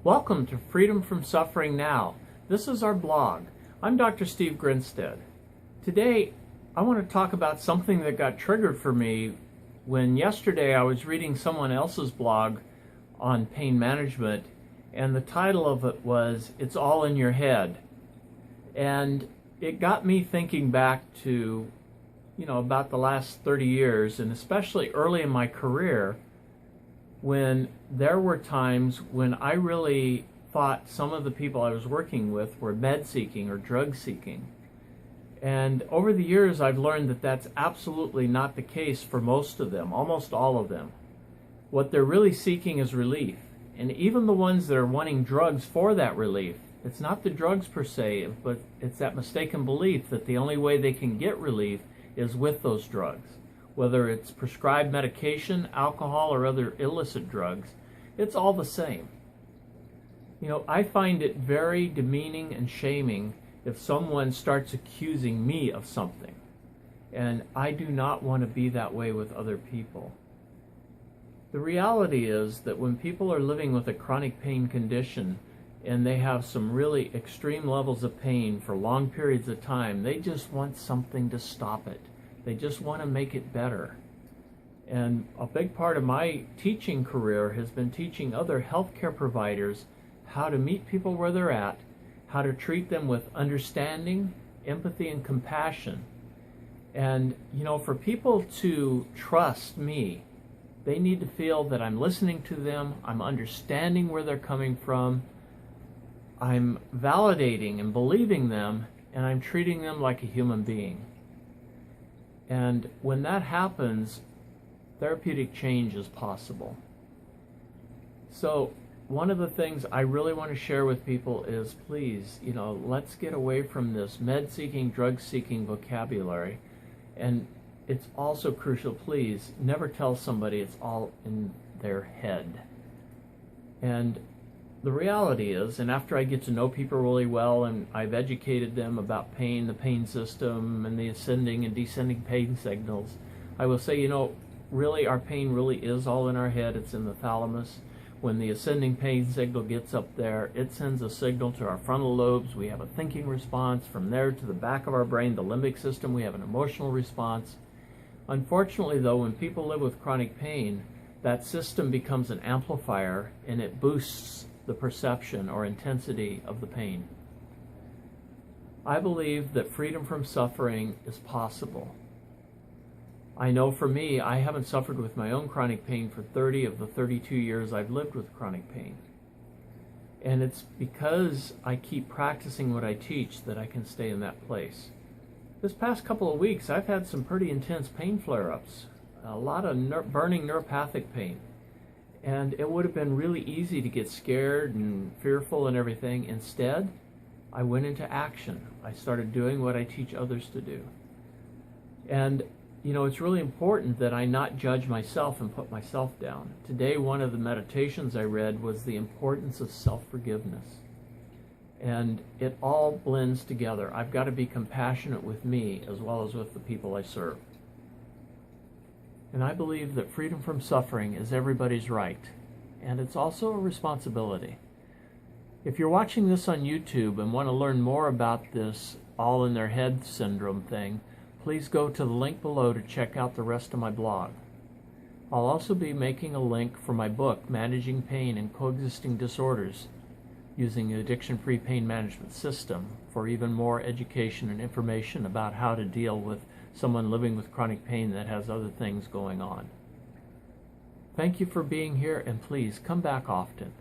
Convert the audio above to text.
Welcome to Freedom from Suffering Now. This is our blog. I'm Dr. Steve Grinstead. Today, I want to talk about something that got triggered for me when yesterday I was reading someone else's blog on pain management, and the title of it was, "It's All in Your Head." And it got me thinking back to, about the last 30 years, and especially early in my career, when there were times when I really thought some of the people I was working with were med-seeking or drug-seeking. And over the years, I've learned that that's absolutely not the case for most of them, almost all of them. What they're really seeking is relief. And even the ones that are wanting drugs for that relief, it's not the drugs per se, but it's that mistaken belief that the only way they can get relief is with those drugs. Whether it's prescribed medication, alcohol, or other illicit drugs, it's all the same. I find it very demeaning and shaming if someone starts accusing me of something. And I do not want to be that way with other people. The reality is that when people are living with a chronic pain condition and they have some really extreme levels of pain for long periods of time, they just want something to stop it. They just want to make it better. And a big part of my teaching career has been teaching other healthcare providers how to meet people where they're at, how to treat them with understanding, empathy, and compassion. And, for people to trust me, they need to feel that I'm listening to them, I'm understanding where they're coming from, I'm validating and believing them, and I'm treating them like a human being. And when that happens, therapeutic change is possible. So one of the things I really want to share with people is, please, let's get away from this med-seeking, drug-seeking vocabulary. And it's also crucial, please, never tell somebody it's all in their head. And the reality is, and after I get to know people really well and I've educated them about pain, the pain system, and the ascending and descending pain signals, I will say, really our pain really is all in our head. It's in the thalamus. When the ascending pain signal gets up there, it sends a signal to our frontal lobes. We have a thinking response. From there to the back of our brain, the limbic system, we have an emotional response. Unfortunately, though, when people live with chronic pain, that system becomes an amplifier and it boosts the perception or intensity of the pain. I believe that freedom from suffering is possible. I know for me, I haven't suffered with my own chronic pain for 30 of the 32 years I've lived with chronic pain. And it's because I keep practicing what I teach that I can stay in that place. This past couple of weeks, I've had some pretty intense pain flare-ups, a lot of burning neuropathic pain. And it would have been really easy to get scared and fearful and everything. Instead, I went into action. I started doing what I teach others to do. And, it's really important that I not judge myself and put myself down. Today, one of the meditations I read was the importance of self-forgiveness. And it all blends together. I've got to be compassionate with me as well as with the people I serve. And I believe that freedom from suffering is everybody's right, and it's also a responsibility. If you're watching this on YouTube and want to learn more about this all in their head syndrome thing, please go to the link below to check out the rest of my blog. I'll also be making a link for my book, Managing Pain and Coexisting Disorders, using the addiction-free pain management system, for even more education and information about how to deal with someone living with chronic pain that has other things going on. Thank you for being here, and please come back often.